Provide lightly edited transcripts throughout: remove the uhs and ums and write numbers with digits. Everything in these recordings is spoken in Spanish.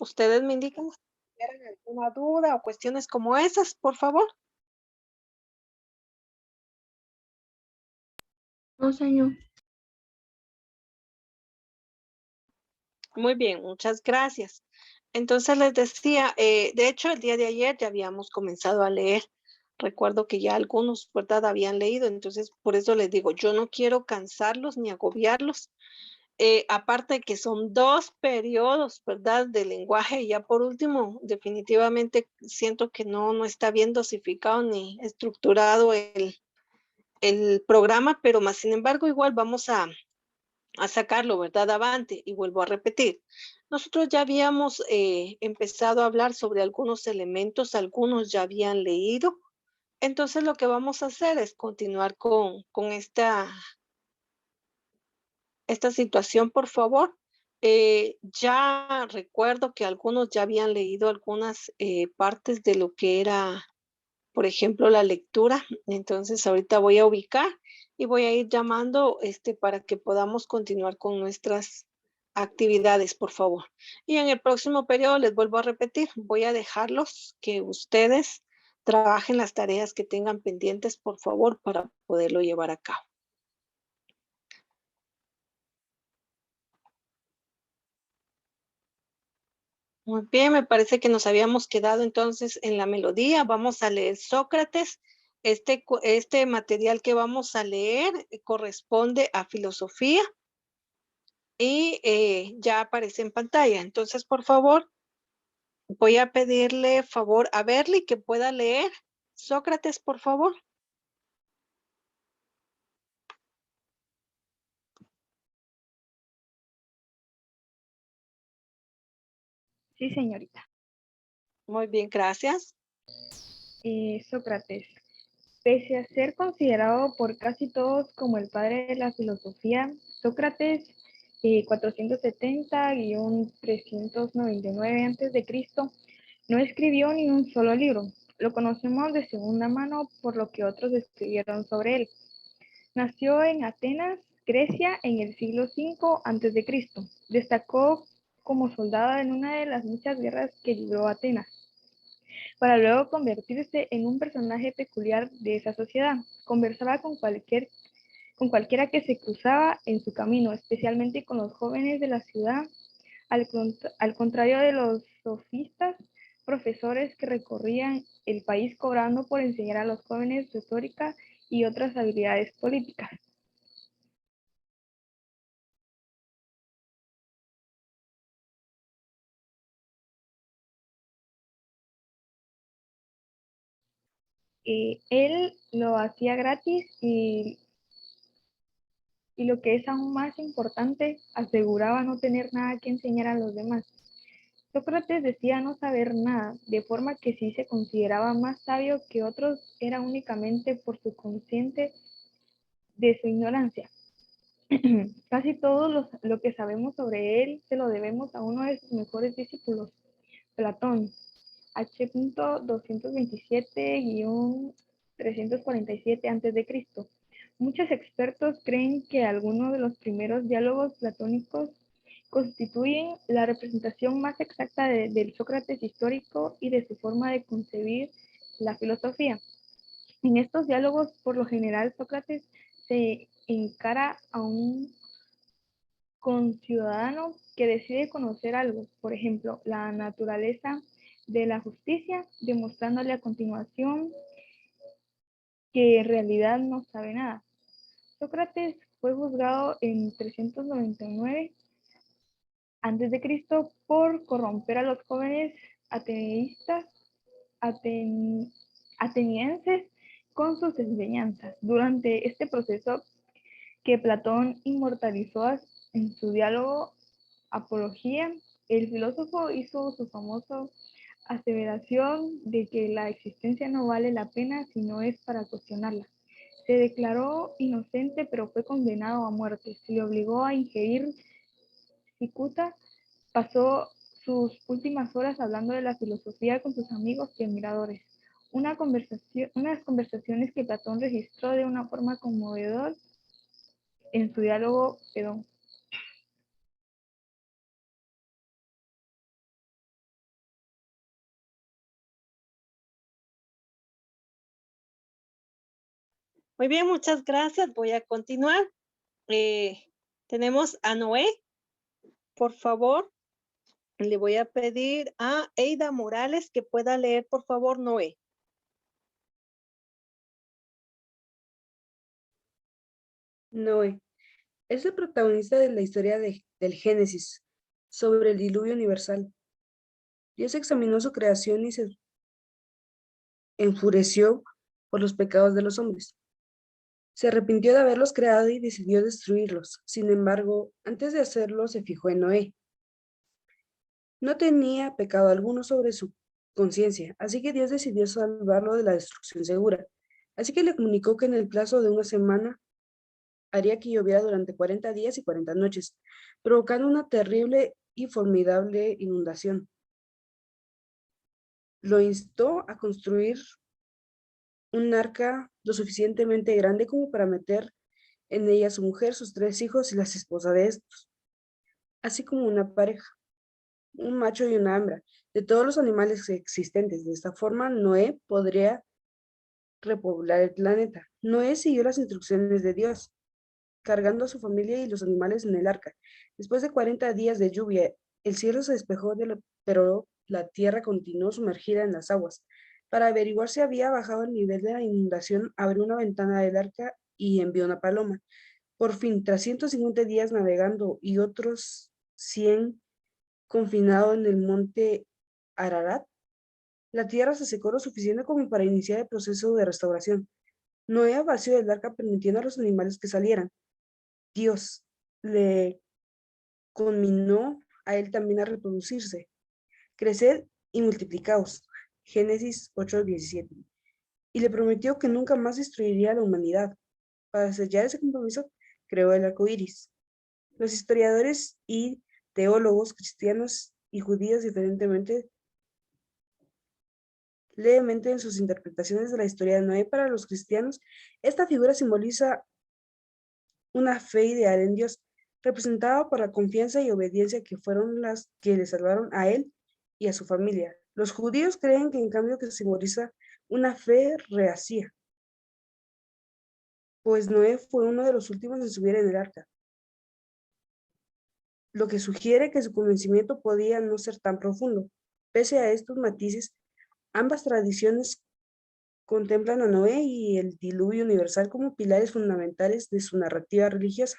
Ustedes me indican si tienen alguna duda o cuestiones como esas, por favor. No, señor. Muy bien, muchas gracias. Entonces les decía, de hecho, el día de ayer ya habíamos comenzado a leer. Recuerdo que ya algunos, ¿verdad?, habían leído, entonces por eso les digo, yo no quiero cansarlos ni agobiarlos. Aparte de que son 2 periodos, ¿verdad?, de lenguaje, y ya por último, definitivamente siento que no está bien dosificado ni estructurado el programa, pero más sin embargo, igual vamos a sacarlo, ¿verdad?, avante. Y vuelvo a repetir, nosotros ya habíamos, empezado a hablar sobre algunos elementos, algunos ya habían leído, entonces lo que vamos a hacer es continuar con esta situación, por favor. Ya recuerdo que algunos ya habían leído algunas, partes de lo que era, por ejemplo, la lectura. Entonces, ahorita voy a ubicar y voy a ir llamando, para que podamos continuar con nuestras actividades, por favor. Y en el próximo periodo, les vuelvo a repetir, voy a dejarlos que ustedes trabajen las tareas que tengan pendientes, por favor, para poderlo llevar a cabo. Muy bien, me parece que nos habíamos quedado entonces en la melodía. Vamos a leer Sócrates. Este material que vamos a leer corresponde a filosofía y ya aparece en pantalla. Entonces, por favor, voy a pedirle favor a Berly que pueda leer Sócrates, por favor. Sí, señorita. Muy bien, gracias. Sócrates, pese a ser considerado por casi todos como el padre de la filosofía, Sócrates 470-399 a.C., no escribió ni un solo libro. Lo conocemos de segunda mano por lo que otros escribieron sobre él. Nació en Atenas, Grecia, en el siglo V a.C. Destacó como soldado en una de las muchas guerras que libró Atenas, para luego convertirse en un personaje peculiar de esa sociedad. Conversaba con cualquiera que se cruzaba en su camino, especialmente con los jóvenes de la ciudad, al contrario de los sofistas, profesores que recorrían el país cobrando por enseñar a los jóvenes retórica y otras habilidades políticas. Él lo hacía gratis y lo que es aún más importante, aseguraba no tener nada que enseñar a los demás. Sócrates decía no saber nada, de forma que si se consideraba más sabio que otros era únicamente por su consciente de su ignorancia. Casi todo lo que sabemos sobre él se lo debemos a uno de sus mejores discípulos, Platón, H. 227-347 a.C. Muchos expertos creen que algunos de los primeros diálogos platónicos constituyen la representación más exacta del Sócrates histórico y de su forma de concebir la filosofía. En estos diálogos, por lo general, Sócrates se encara a un conciudadano que decide conocer algo, por ejemplo, la naturaleza de la justicia, demostrándole a continuación que en realidad no sabe nada. Sócrates fue juzgado en 399 a.C. por corromper a los jóvenes ateístas aten, atenienses con sus enseñanzas. Durante este proceso que Platón inmortalizó en su diálogo Apología, el filósofo hizo su famosa aseveración de que la existencia no vale la pena si no es para cuestionarla. Se declaró inocente, pero fue condenado a muerte. Se le obligó a ingerir cicuta. Pasó sus últimas horas hablando de la filosofía con sus amigos y admiradores. Unas conversaciones que Platón registró de una forma conmovedora en su diálogo Pedón. Muy bien, muchas gracias. Voy a continuar. Eh, tenemos a Noé, por favor. Le voy a pedir a Eida Morales que pueda leer, por favor, Noé. Noé es el protagonista de la historia del Génesis sobre el diluvio universal. Dios examinó su creación y se enfureció por los pecados de los hombres. Se arrepintió de haberlos creado y decidió destruirlos. Sin embargo, antes de hacerlo, se fijó en Noé. No tenía pecado alguno sobre su conciencia, así que Dios decidió salvarlo de la destrucción segura. Así que le comunicó que en el plazo de una semana haría que lloviera durante 40 días y 40 noches, provocando una terrible y formidable inundación. Lo instó a construir un arca lo suficientemente grande como para meter en ella a su mujer, sus 3 hijos y las esposas de estos, así como una pareja, un macho y una hembra, de todos los animales existentes. De esta forma, Noé podría repoblar el planeta. Noé siguió las instrucciones de Dios, cargando a su familia y los animales en el arca. Después de 40 días de lluvia, el cielo se despejó, pero la tierra continuó sumergida en las aguas. Para averiguar si había bajado el nivel de la inundación, abrió una ventana del arca y envió una paloma. Por fin, tras 150 días navegando y otros 100 confinado en el monte Ararat, la tierra se secó lo suficiente como para iniciar el proceso de restauración. Noé vació el arca permitiendo a los animales que salieran. Dios le conminó a él también a reproducirse, creced y multiplicaos. Génesis 8:17. Y le prometió que nunca más destruiría a la humanidad. Para sellar ese compromiso, creó el arco iris. Los historiadores y teólogos cristianos y judíos levemente en sus interpretaciones de la historia de Noé. Para los cristianos, esta figura simboliza una fe ideal en Dios, representada por la confianza y obediencia que fueron las que le salvaron a él y a su familia. Los judíos creen que en cambio que simboliza una fe reacía, pues Noé fue uno de los últimos en subir en el arca, lo que sugiere que su convencimiento podía no ser tan profundo. Pese a estos matices, ambas tradiciones contemplan a Noé y el diluvio universal como pilares fundamentales de su narrativa religiosa.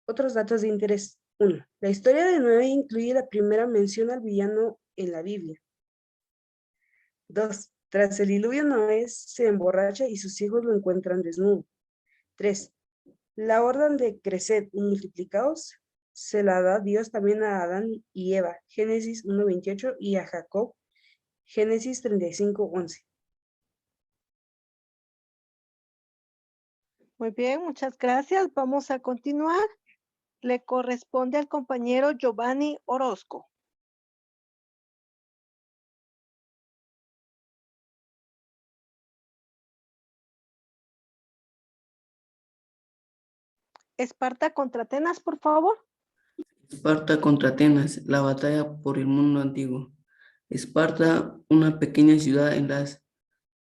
Otros datos de interés. 1. La historia de Noé incluye la primera mención al villano en la Biblia. 2. Tras el diluvio, Noé se emborracha y sus hijos lo encuentran desnudo. 3. La orden de creced y multiplicaos se la da Dios también a Adán y Eva, Génesis 1:28, y a Jacob, Génesis 35:11. Muy bien, muchas gracias. Vamos a continuar. Le corresponde al compañero Giovanni Orozco. Esparta contra Atenas, por favor. Esparta contra Atenas, la batalla por el mundo antiguo. Esparta, una pequeña ciudad en las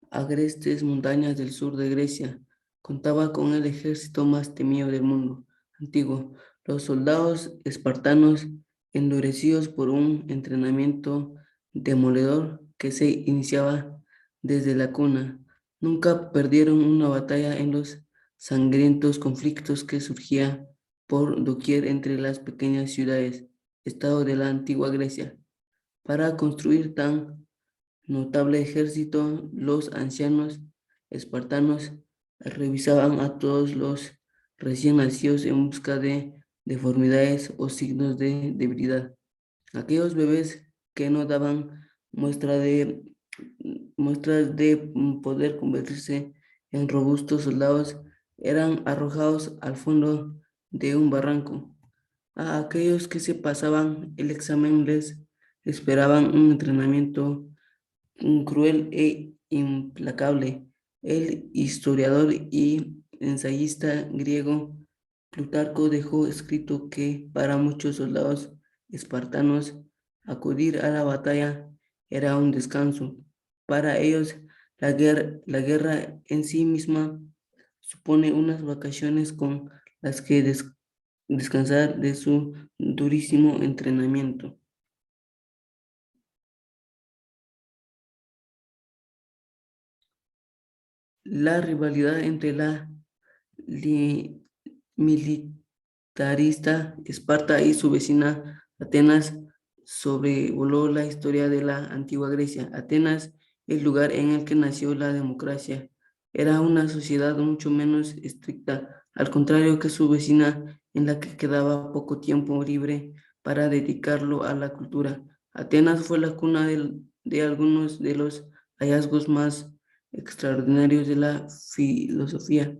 agrestes montañas del sur de Grecia, contaba con el ejército más temido del mundo antiguo. Los soldados espartanos, endurecidos por un entrenamiento demoledor que se iniciaba desde la cuna, nunca perdieron una batalla en los sangrientos conflictos que surgían por doquier entre las pequeñas ciudades, estado de la antigua Grecia. Para construir tan notable ejército, los ancianos espartanos revisaban a todos los recién nacidos en busca de deformidades o signos de debilidad. Aquellos bebés que no daban muestras de poder convertirse en robustos soldados eran arrojados al fondo de un barranco. A aquellos que se pasaban el examen les esperaban un entrenamiento cruel e implacable. El historiador y ensayista griego Plutarco dejó escrito que para muchos soldados espartanos acudir a la batalla era un descanso. Para ellos, La guerra en sí misma supone unas vacaciones con las que descansar de su durísimo entrenamiento. La rivalidad entre la militarista Esparta y su vecina Atenas sobrevoló la historia de la antigua Grecia. Atenas, el lugar en el que nació la democracia, era una sociedad mucho menos estricta, al contrario que su vecina, en la que quedaba poco tiempo libre para dedicarlo a la cultura. Atenas fue la cuna de algunos de los hallazgos más extraordinarios de la filosofía,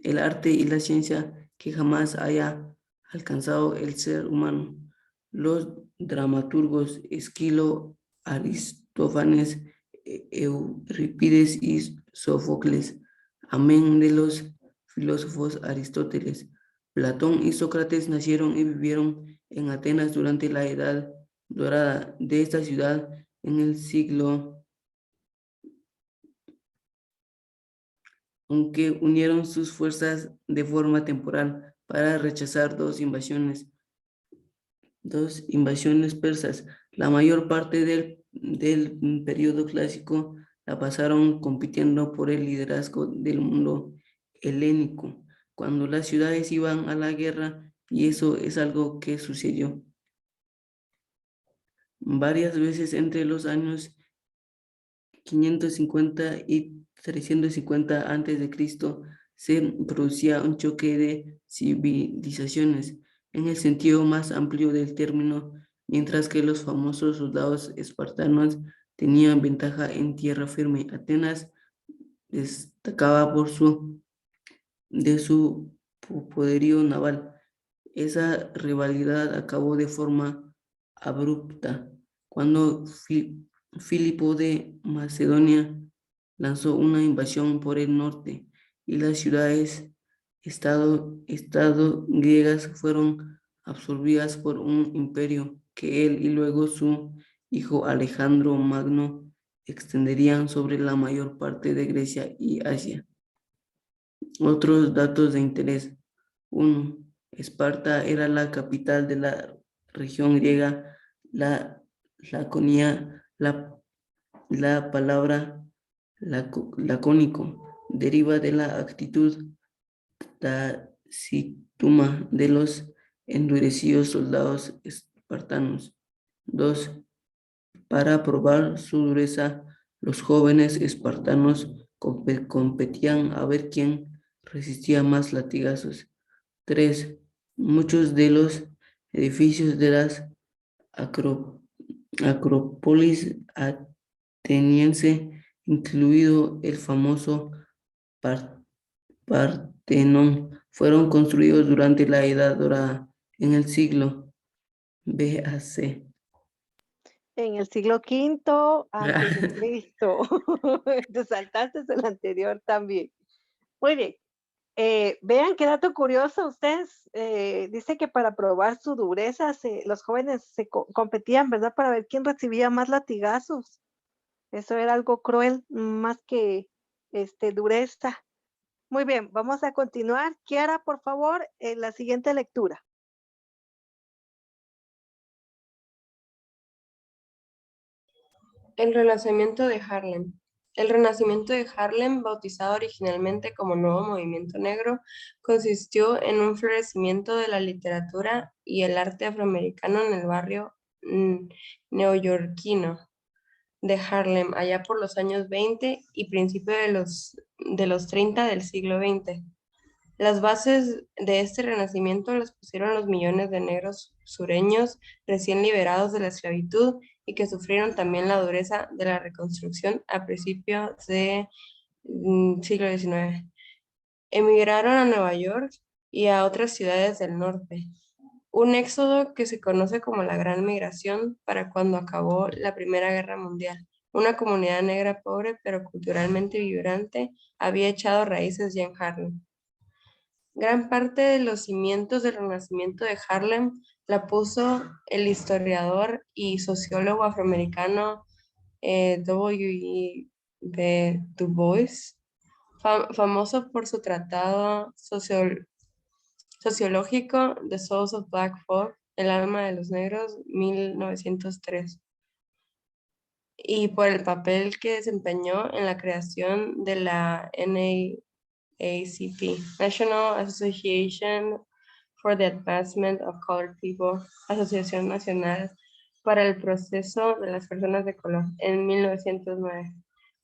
el arte y la ciencia que jamás haya alcanzado el ser humano. Los dramaturgos Esquilo, Aristófanes, Eurípides y Sófocles, amén de los filósofos Aristóteles, Platón y Sócrates nacieron y vivieron en Atenas durante la Edad Dorada de esta ciudad en el siglo, aunque unieron sus fuerzas de forma temporal para rechazar dos invasiones persas. La mayor parte del periodo clásico la pasaron compitiendo por el liderazgo del mundo helénico, cuando las ciudades iban a la guerra, y eso es algo que sucedió varias veces entre los años 550 y 350 antes de Cristo. Se producía un choque de civilizaciones en el sentido más amplio del término, mientras que los famosos soldados espartanos tenían ventaja en tierra firme. Atenas destacaba de su poderío naval. Esa rivalidad acabó de forma abrupta cuando Filipo de Macedonia lanzó una invasión por el norte y las estado griegas fueron absorbidas por un imperio que él y luego su hijo Alejandro Magno extenderían sobre la mayor parte de Grecia y Asia. Otros datos de interés. 1. Esparta era la capital de la región griega, la Laconia. La palabra lacónico deriva de la actitud tacituma de los endurecidos soldados espartanos. 2. Para probar su dureza, los jóvenes espartanos competían a ver quién resistía más latigazos. 3. Muchos de los edificios de las acrópolis ateniense, incluido el famoso Partenón, fueron construidos durante la Edad Dorada en el siglo BAC. En el siglo V antes de Cristo. Te saltaste el anterior también. Muy bien. Vean qué dato curioso ustedes. Dice que para probar su dureza, los jóvenes competían, ¿verdad? Para ver quién recibía más latigazos. Eso era algo cruel, más que dureza. Muy bien, vamos a continuar. Kiara, por favor, en la siguiente lectura. El Renacimiento de Harlem. El Renacimiento de Harlem, bautizado originalmente como Nuevo Movimiento Negro, consistió en un florecimiento de la literatura y el arte afroamericano en el barrio neoyorquino de Harlem, allá por los años 20 y principios de los 30 del siglo XX. Las bases de este renacimiento las pusieron los millones de negros sureños recién liberados de la esclavitud y que sufrieron también la dureza de la reconstrucción a principios del siglo XIX. Emigraron a Nueva York y a otras ciudades del norte. Un éxodo que se conoce como la Gran Migración para cuando acabó la Primera Guerra Mundial. Una comunidad negra pobre pero culturalmente vibrante había echado raíces ya en Harlem. Gran parte de los cimientos del renacimiento de Harlem la puso el historiador y sociólogo afroamericano W. de Du Bois, famoso por su tratado sociológico The Souls of Black Folk, El alma de los negros, 1903, y por el papel que desempeñó en la creación de la NAACP, National Association for the Advancement of Colored People, Asociación Nacional para el Proceso de las Personas de Color, en 1909.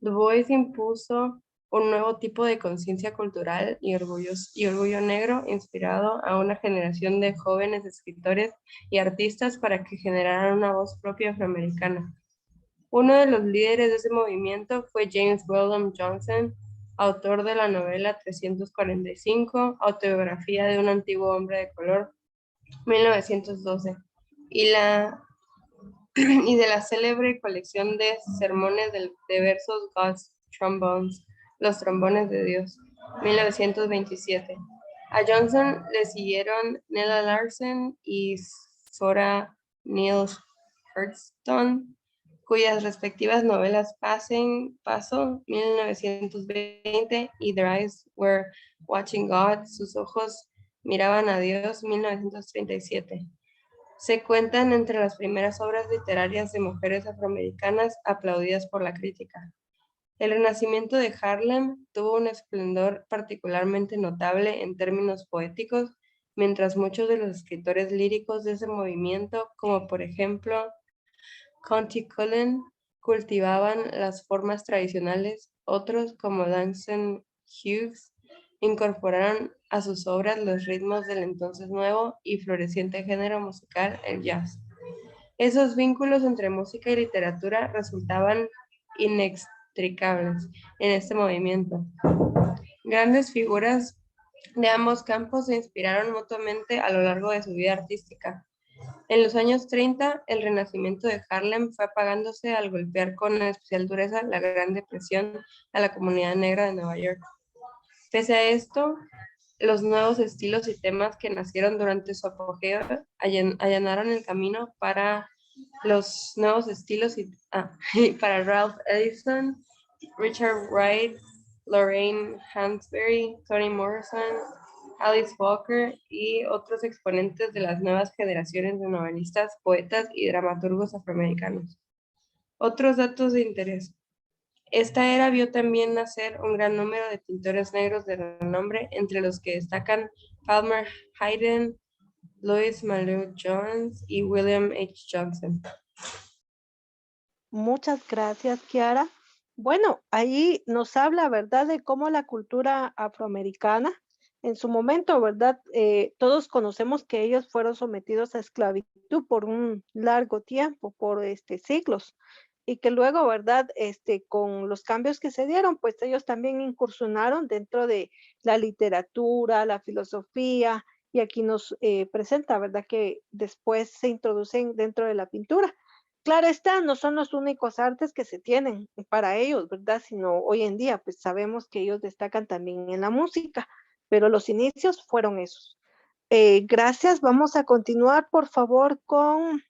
Du Bois impuso un nuevo tipo de conciencia cultural y orgullo negro, inspirado a una generación de jóvenes escritores y artistas para que generaran una voz propia afroamericana. Uno de los líderes de ese movimiento fue James Weldon Johnson, autor de la novela 345, Autobiografía de un antiguo hombre de color, 1912, y de la célebre colección de sermones de versos God's Trombones, Los Trombones de Dios, 1927. A Johnson le siguieron Nella Larsen y Zora Neale Hurston, cuyas respectivas novelas Paso, 1920, y Their Eyes Were Watching God, Sus ojos miraban a Dios, 1937. Se cuentan entre las primeras obras literarias de mujeres afroamericanas aplaudidas por la crítica. El renacimiento de Harlem tuvo un esplendor particularmente notable en términos poéticos, mientras muchos de los escritores líricos de ese movimiento, como por ejemplo Countee Cullen, cultivaban las formas tradicionales, otros, como Langston Hughes, incorporaron a sus obras los ritmos del entonces nuevo y floreciente género musical, el jazz. Esos vínculos entre música y literatura resultaban inextricables en este movimiento. Grandes figuras de ambos campos se inspiraron mutuamente a lo largo de su vida artística. En los años 30, el renacimiento de Harlem fue apagándose al golpear con especial dureza la Gran Depresión a la comunidad negra de Nueva York. Pese a esto, los nuevos estilos y temas que nacieron durante su apogeo allanaron el camino para los nuevos estilos y para Ralph Ellison, Richard Wright, Lorraine Hansberry, Toni Morrison, Alice Walker y otros exponentes de las nuevas generaciones de novelistas, poetas y dramaturgos afroamericanos. Otros datos de interés. Esta era vio también nacer un gran número de pintores negros de renombre, entre los que destacan Palmer Hayden, Louis Malou Jones y William H. Johnson. Muchas gracias, Kiara. Bueno, ahí nos habla, ¿verdad?, de cómo la cultura afroamericana, en su momento, ¿verdad? Todos conocemos que ellos fueron sometidos a esclavitud por un largo tiempo, por siglos, y que luego, ¿verdad? Con los cambios que se dieron, pues ellos también incursionaron dentro de la literatura, la filosofía, y aquí nos presenta, ¿verdad?, que después se introducen dentro de la pintura. Claro está, no son los únicos artes que se tienen para ellos, ¿verdad? Sino hoy en día, pues sabemos que ellos destacan también en la música, pero los inicios fueron esos. Gracias, vamos a continuar, por favor, con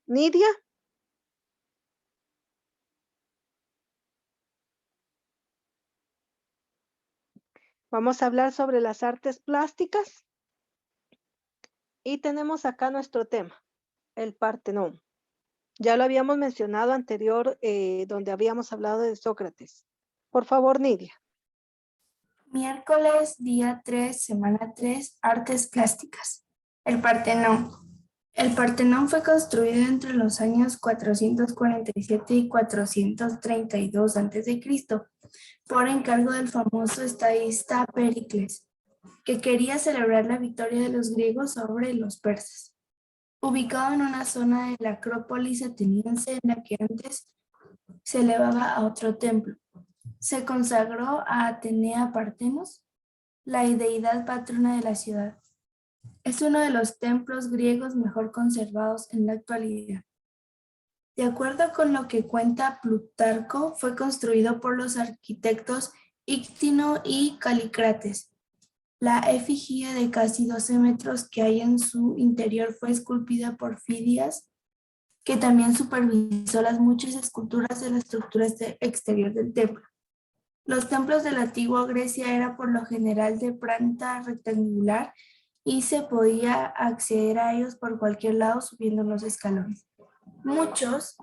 Nidia. Vamos a hablar sobre las artes plásticas y tenemos acá nuestro tema, el Partenón. Ya lo habíamos mencionado anterior, donde habíamos hablado de Sócrates. Por favor, Nidia. Miércoles, día 3, semana 3, artes plásticas. El Partenón. El Partenón fue construido entre los años 447 y 432 a.C. por encargo del famoso estadista Pericles, que quería celebrar la victoria de los griegos sobre los persas. Ubicado en una zona de la Acrópolis ateniense en la que antes se elevaba a otro templo, se consagró a Atenea Partenos, la deidad patrona de la ciudad. Es uno de los templos griegos mejor conservados en la actualidad. De acuerdo con lo que cuenta Plutarco, fue construido por los arquitectos Íctino y Calícrates. La efigie de casi 12 metros que hay en su interior fue esculpida por Fidias que también supervisó las muchas esculturas de la estructura exterior del templo. Los templos de la antigua Grecia eran por lo general de planta rectangular y se podía acceder a ellos por cualquier lado subiendo los escalones. Muchos,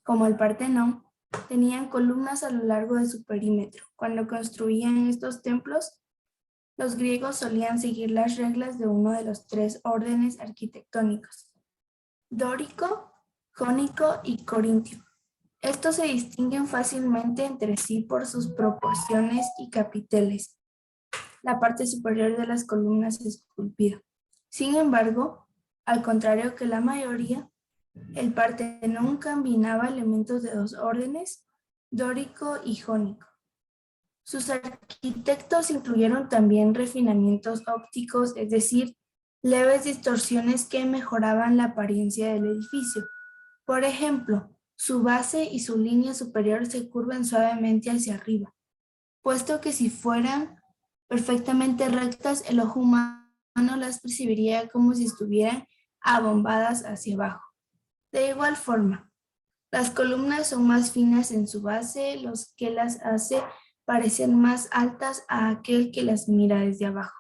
como el Partenón, tenían columnas a lo largo de su perímetro. Cuando construían estos templos, los griegos solían seguir las reglas de uno de los tres órdenes arquitectónicos: dórico, jónico y corintio. Estos se distinguen fácilmente entre sí por sus proporciones y capiteles, la parte superior de las columnas esculpida. Sin embargo, al contrario que la mayoría, el Partenón combinaba elementos de dos órdenes, dórico y jónico. Sus arquitectos incluyeron también refinamientos ópticos, es decir, leves distorsiones que mejoraban la apariencia del edificio. Por ejemplo, su base y su línea superior se curvan suavemente hacia arriba, puesto que si fueran perfectamente rectas, el ojo humano las percibiría como si estuvieran abombadas hacia abajo. De igual forma, las columnas son más finas en su base, lo que las hace parecer más altas a aquel que las mira desde abajo.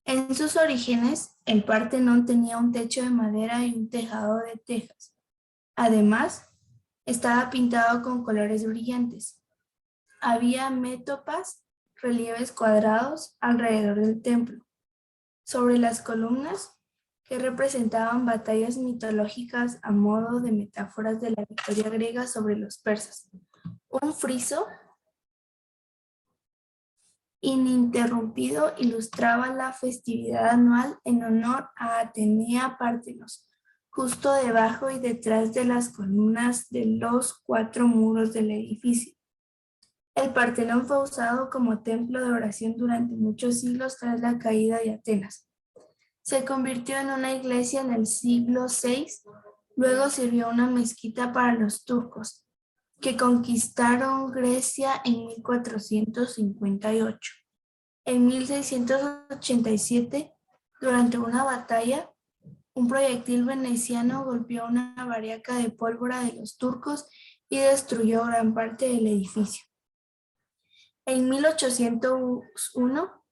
En sus orígenes, el Partenón tenía un techo de madera y un tejado de tejas. Además, estaba pintado con colores brillantes. Había métopas, relieves cuadrados alrededor del templo. Sobre las columnas, que representaban batallas mitológicas a modo de metáforas de la victoria griega sobre los persas. Un friso ininterrumpido ilustraba la festividad anual en honor a Atenea Partenos, justo debajo y detrás de las columnas de los cuatro muros del edificio. El Partenón fue usado como templo de oración durante muchos siglos tras la caída de Atenas. Se convirtió en una iglesia en el siglo VI, luego sirvió una mezquita para los turcos, que conquistaron Grecia en 1458. En 1687, durante una batalla, un proyectil veneciano golpeó una barraca de pólvora de los turcos y destruyó gran parte del edificio. En 1801,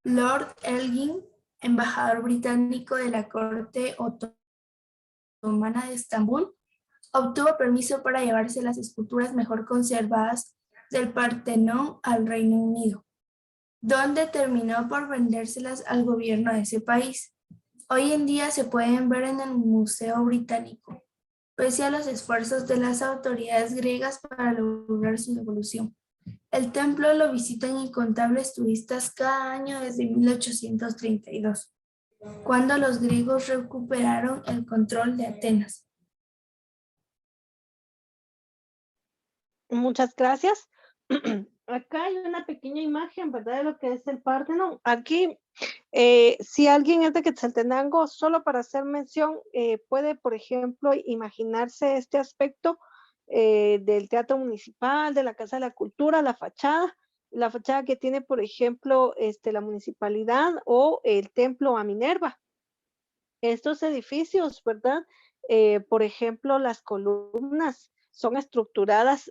Lord Elgin, embajador británico de la corte otomana de Estambul, obtuvo permiso para llevarse las esculturas mejor conservadas del Partenón al Reino Unido, donde terminó por vendérselas al gobierno de ese país. Hoy en día se pueden ver en el Museo Británico, pese a los esfuerzos de las autoridades griegas para lograr su devolución. El templo lo visitan incontables turistas cada año desde 1832, cuando los griegos recuperaron el control de Atenas. Muchas gracias. Acá hay una pequeña imagen, ¿verdad? De lo que es el Partenón. Aquí, si alguien es de Quetzaltenango, solo para hacer mención, puede, por ejemplo, imaginarse este aspecto del Teatro Municipal, de la Casa de la Cultura, la fachada que tiene, por ejemplo, la municipalidad o el templo a Minerva. Estos edificios, ¿verdad? Por ejemplo, las columnas son estructuradas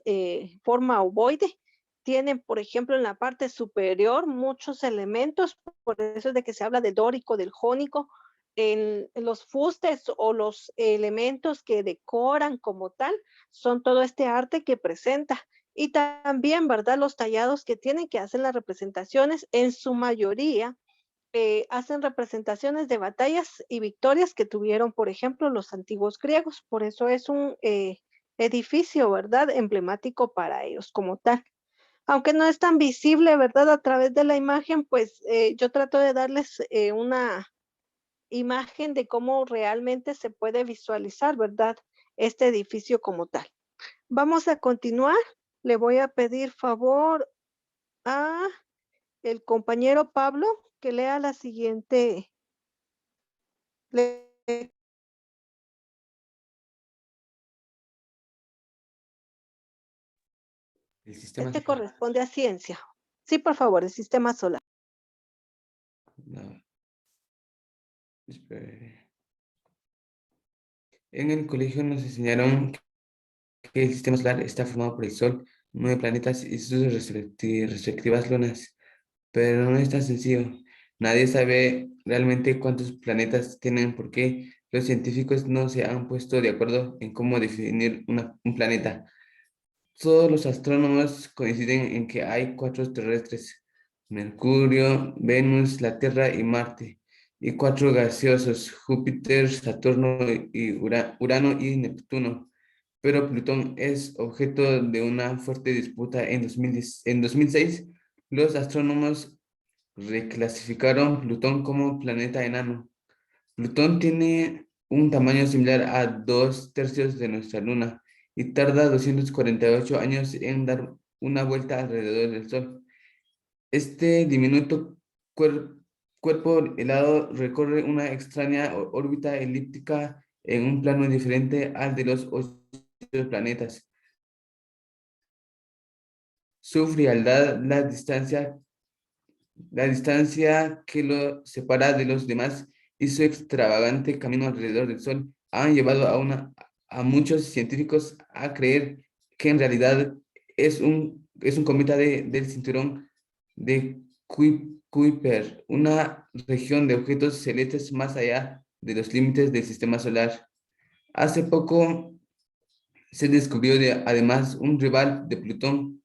forma ovoide. Tienen, por ejemplo, en la parte superior muchos elementos, por eso es de que se habla del dórico, del jónico, en los fustes o los elementos que decoran como tal, son todo este arte que presenta. Y también, ¿verdad? Los tallados que tienen, que hacen las representaciones, en su mayoría, hacen representaciones de batallas y victorias que tuvieron, por ejemplo, los antiguos griegos. Por eso es un edificio, ¿verdad? Emblemático para ellos como tal. Aunque no es tan visible, ¿verdad? A través de la imagen, pues yo trato de darles una imagen de cómo realmente se puede visualizar, ¿verdad? Este edificio como tal. Vamos a continuar. Le voy a pedir favor a el compañero Pablo que lea la siguiente. El sistema Este solar. corresponde a ciencia. Sí, por favor, el sistema solar. No. Espere. En el colegio nos enseñaron que el sistema solar está formado por el Sol, 9 planetas y sus respectivas lunas, pero no es tan sencillo. Nadie sabe realmente cuántos planetas tienen porque los científicos no se han puesto de acuerdo en cómo definir un planeta. Todos los astrónomos coinciden en que hay 4 terrestres: Mercurio, Venus, la Tierra y Marte, y 4 gaseosos: Júpiter, Saturno y Urano y Neptuno. Pero Plutón es objeto de una fuerte disputa. En 2006, los astrónomos reclasificaron Plutón como planeta enano. Plutón tiene un tamaño similar a 2/3 de nuestra Luna y tarda 248 años en dar una vuelta alrededor del Sol. Este diminuto cuer- cuerpo helado recorre una extraña órbita elíptica en un plano diferente al de los 8 planetas. Su frialdad, la distancia que lo separa de los demás y su extravagante camino alrededor del Sol han llevado a muchos científicos a creer que en realidad es un cometa del cinturón de Kuiper, una región de objetos celestes más allá de los límites del sistema solar. Hace poco se descubrió además un rival de Plutón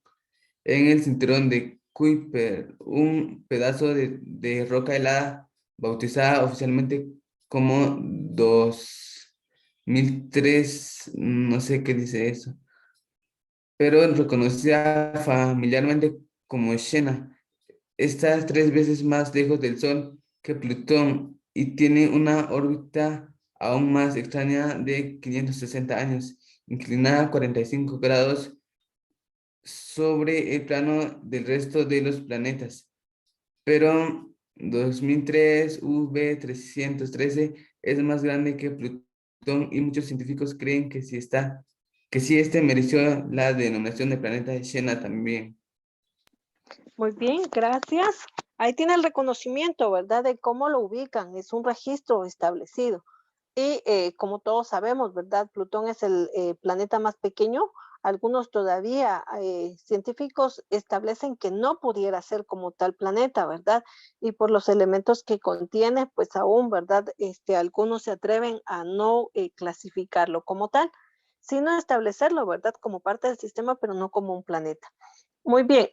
en el cinturón de Kuiper, un pedazo de roca helada bautizada oficialmente como 2003, no sé qué dice eso, pero reconocida familiarmente como Xena. Está 3 veces más lejos del Sol que Plutón y tiene una órbita aún más extraña de 560 años, inclinada 45 grados sobre el plano del resto de los planetas. Pero 2003 V313 es más grande que Plutón y muchos científicos creen que sí este mereció la denominación de planeta Xena también. Muy bien, gracias. Ahí tiene el reconocimiento, ¿verdad? De cómo lo ubican. Es un registro establecido. Y como todos sabemos, ¿verdad? Plutón es el planeta más pequeño. Algunos todavía científicos establecen que no pudiera ser como tal planeta, ¿verdad? Y por los elementos que contiene, pues aún, ¿verdad? Algunos se atreven a no clasificarlo como tal, sino establecerlo, ¿verdad? Como parte del sistema, pero no como un planeta. Muy bien,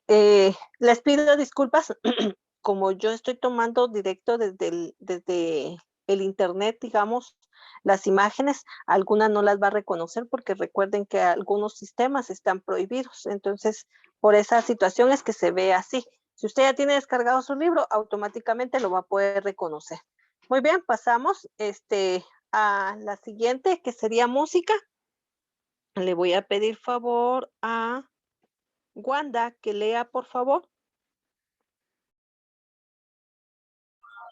les pido disculpas, como yo estoy tomando directo desde el internet, digamos, las imágenes, algunas no las va a reconocer porque recuerden que algunos sistemas están prohibidos. Entonces, por esa situación es que se ve así. Si usted ya tiene descargado su libro, automáticamente lo va a poder reconocer. Muy bien, pasamos a la siguiente, que sería música. Le voy a pedir favor a Wanda que lea, por favor.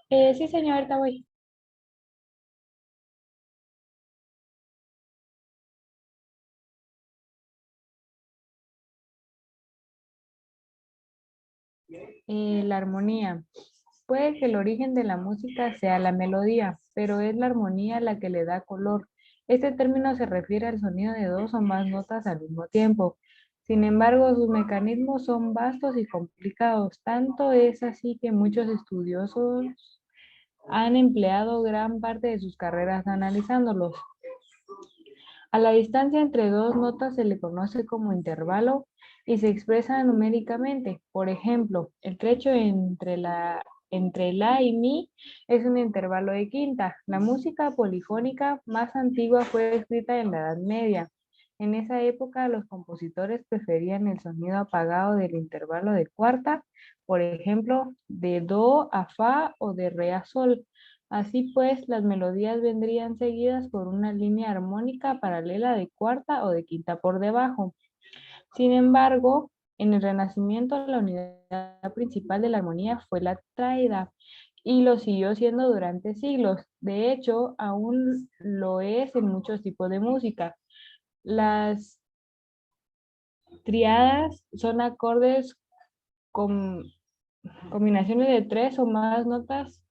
Sí, señorita, voy. La armonía. Puede que el origen de la música sea la melodía, pero es la armonía la que le da color. Este término se refiere al sonido de dos o más notas al mismo tiempo. Sin embargo, sus mecanismos son vastos y complicados. Tanto es así que muchos estudiosos han empleado gran parte de sus carreras analizándolos. A la distancia entre dos notas se le conoce como intervalo y se expresa numéricamente. Por ejemplo, el trecho entre la y mi es un intervalo de quinta. La música polifónica más antigua fue escrita en la Edad Media. En esa época los compositores preferían el sonido apagado del intervalo de cuarta, por ejemplo, de do a fa o de re a sol. Así pues, las melodías vendrían seguidas por una línea armónica paralela de cuarta o de quinta por debajo. Sin embargo, en el Renacimiento la unidad principal de la armonía fue la traida y lo siguió siendo durante siglos. De hecho, aún lo es en muchos tipos de música. Las triadas son acordes con combinaciones de tres o más notas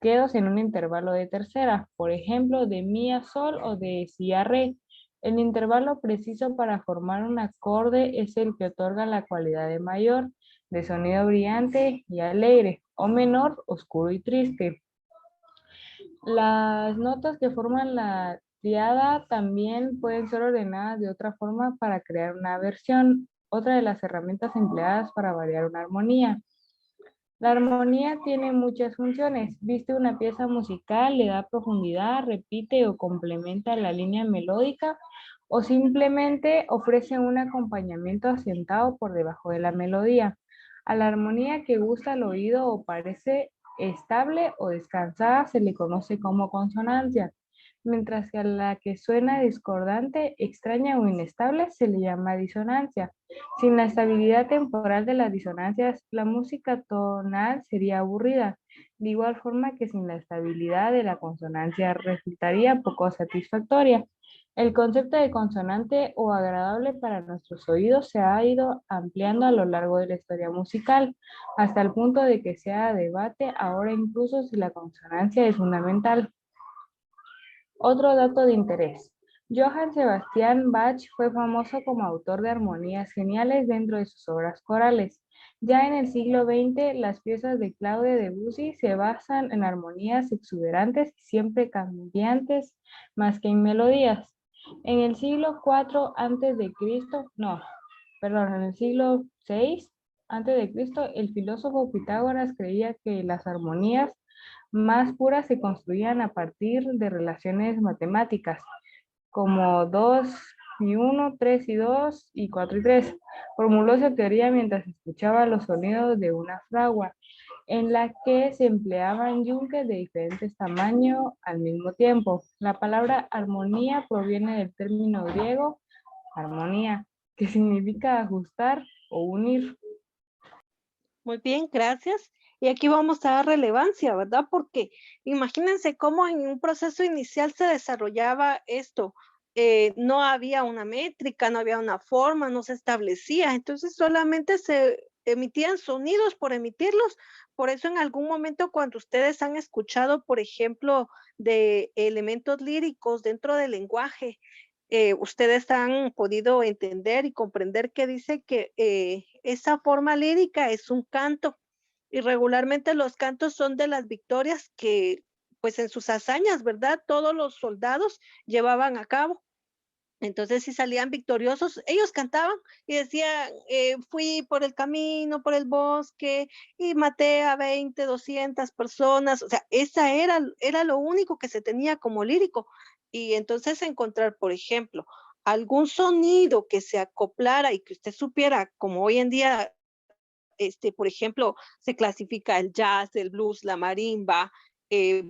quedos en un intervalo de tercera, por ejemplo, de mi a sol o de si a re. El intervalo preciso para formar un acorde es el que otorga la cualidad de mayor, de sonido brillante y alegre, o menor, oscuro y triste. Las notas que forman la triada también pueden ser ordenadas de otra forma para crear una versión, otra de las herramientas empleadas para variar una armonía. La armonía tiene muchas funciones. Viste una pieza musical, le da profundidad, repite o complementa la línea melódica o simplemente ofrece un acompañamiento asentado por debajo de la melodía. A la armonía que gusta al oído o parece estable o descansada se le conoce como consonancia, mientras que a la que suena discordante, extraña o inestable se le llama disonancia. Sin la estabilidad temporal de las disonancias, la música tonal sería aburrida, de igual forma que sin la estabilidad de la consonancia resultaría poco satisfactoria. El concepto de consonante o agradable para nuestros oídos se ha ido ampliando a lo largo de la historia musical, hasta el punto de que sea debate ahora incluso si la consonancia es fundamental. Otro dato de interés. Johann Sebastian Bach fue famoso como autor de armonías geniales dentro de sus obras corales. Ya en el siglo XX, las piezas de Claude Debussy se basan en armonías exuberantes y siempre cambiantes, más que en melodías. En el siglo IV antes de Cristo, en el siglo VI antes de Cristo, el filósofo Pitágoras creía que las armonías más puras se construían a partir de relaciones matemáticas, como 2 y 1, 3 y 2 y 4 y 3. Formuló esa teoría mientras escuchaba los sonidos de una fragua, en la que se empleaban yunques de diferentes tamaños al mismo tiempo. La palabra armonía proviene del término griego armonía, que significa ajustar o unir. Muy bien, gracias. Y aquí vamos a dar relevancia, ¿verdad? Porque imagínense cómo en un proceso inicial se desarrollaba esto. No había una métrica, no había una forma, no se establecía. Entonces solamente se emitían sonidos por emitirlos. Por eso en algún momento cuando ustedes han escuchado, por ejemplo, de elementos líricos dentro del lenguaje, ustedes han podido entender y comprender que dice que esa forma lírica es un canto y regularmente los cantos son de las victorias que pues en sus hazañas, ¿verdad? Todos los soldados llevaban a cabo. Entonces, si salían victoriosos, ellos cantaban y decían, fui por el camino, por el bosque y maté a 20, 200 personas. O sea, esa era lo único que se tenía como lírico. Y entonces encontrar, por ejemplo, algún sonido que se acoplara y que usted supiera, como hoy en día por ejemplo, se clasifica el jazz, el blues, la marimba,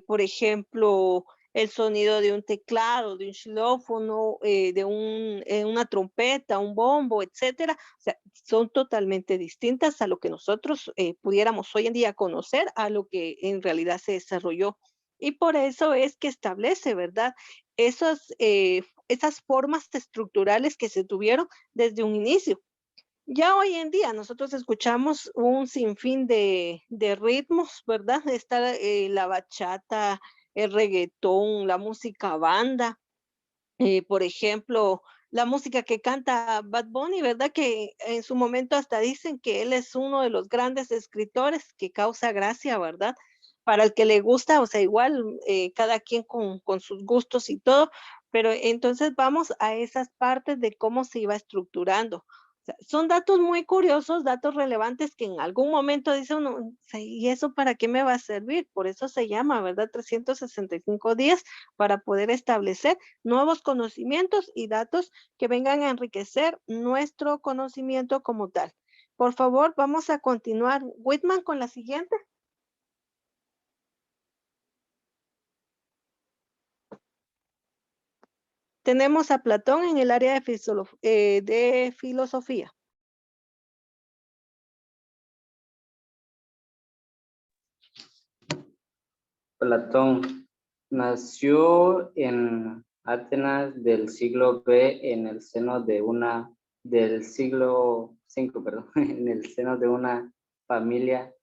por ejemplo, el sonido de un teclado, de un xilófono, una trompeta, un bombo, etcétera. O sea, son totalmente distintas a lo que nosotros pudiéramos hoy en día conocer, a lo que en realidad se desarrolló. Y por eso es que establece, ¿verdad? Esas formas estructurales que se tuvieron desde un inicio. Ya hoy en día nosotros escuchamos un sinfín de ritmos, ¿verdad? Está la bachata, el reggaetón, la música banda, por ejemplo, la música que canta Bad Bunny, ¿verdad? Que en su momento hasta dicen que él es uno de los grandes escritores que causa gracia, ¿verdad? Para el que le gusta, o sea, igual cada quien con sus gustos y todo, pero entonces vamos a esas partes de cómo se iba estructurando. O sea, son datos muy curiosos, datos relevantes que en algún momento dice uno, o sea, ¿y eso para qué me va a servir? Por eso se llama, ¿verdad? 365 días para poder establecer nuevos conocimientos y datos que vengan a enriquecer nuestro conocimiento como tal. Por favor, vamos a continuar. Whitman con la siguiente. Tenemos a Platón en el área de filosofía. Platón nació en Atenas del siglo B en el seno de del siglo V, perdón, en el seno de una familia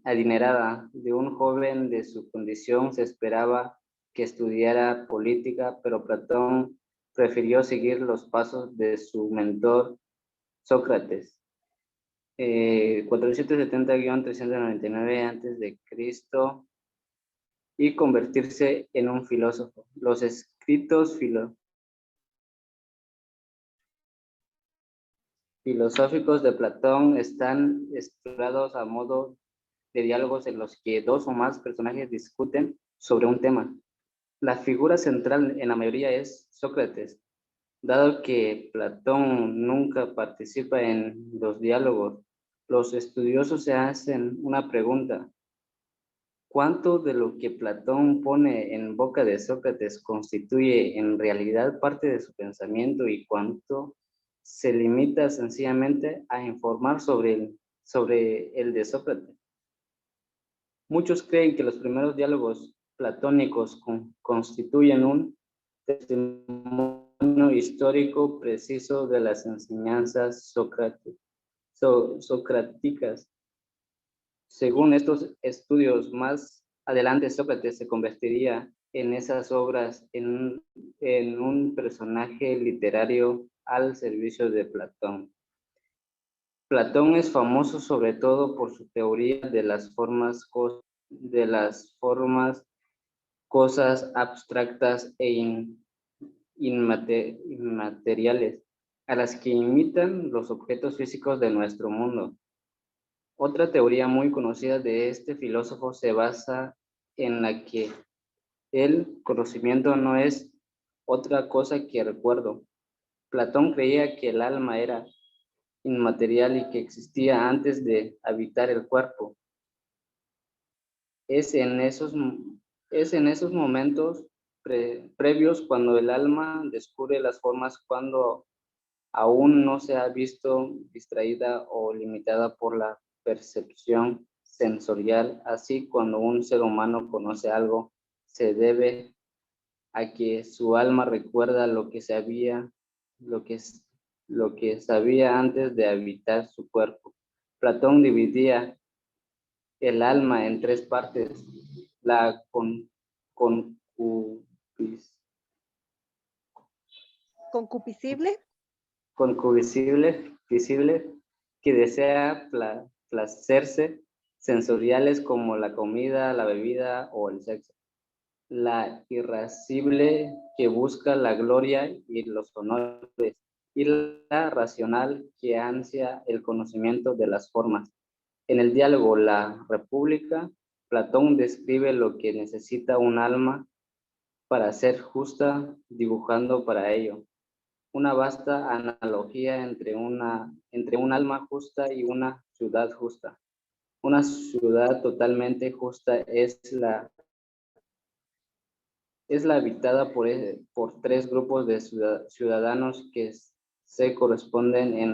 adinerada. De un joven de su condición se esperaba que estudiara política, pero Platón prefirió seguir los pasos de su mentor Sócrates. 470-399 a.C. y convertirse en un filósofo. Los escritos filosóficos de Platón están estructurados a modo de diálogos en los que dos o más personajes discuten sobre un tema. La figura central en la mayoría es Sócrates. Dado que Platón nunca participa en los diálogos, los estudiosos se hacen una pregunta: ¿cuánto de lo que Platón pone en boca de Sócrates constituye en realidad parte de su pensamiento y cuánto se limita sencillamente a informar sobre el de Sócrates? Muchos creen que los primeros diálogos platónicos constituyen un testimonio histórico preciso de las enseñanzas socráticas. Según estos estudios, más adelante Sócrates se convertiría en esas obras en un personaje literario al servicio de Platón. Platón es famoso sobre todo por su teoría de las formas, cosas abstractas e inmateriales, a las que imitan los objetos físicos de nuestro mundo. Otra teoría muy conocida de este filósofo se basa en la que el conocimiento no es otra cosa que recuerdo. Platón creía que el alma era inmaterial y que existía antes de habitar el cuerpo. Es en esos momentos previos cuando el alma descubre las formas, cuando aún no se ha visto distraída o limitada por la percepción sensorial. Así, cuando un ser humano conoce algo, se debe a que su alma recuerda lo que sabía antes de habitar su cuerpo. Platón dividía el alma en tres partes: la concupiscible, visible, que desea placerse sensoriales como la comida, la bebida o el sexo; la irascible, que busca la gloria y los honores; y la racional, que ansia el conocimiento de las formas. En el diálogo La República, Platón describe lo que necesita un alma para ser justa, dibujando para ello una vasta analogía entre un alma justa y una ciudad justa. Una ciudad totalmente justa es la habitada por tres grupos de ciudadanos que se corresponden en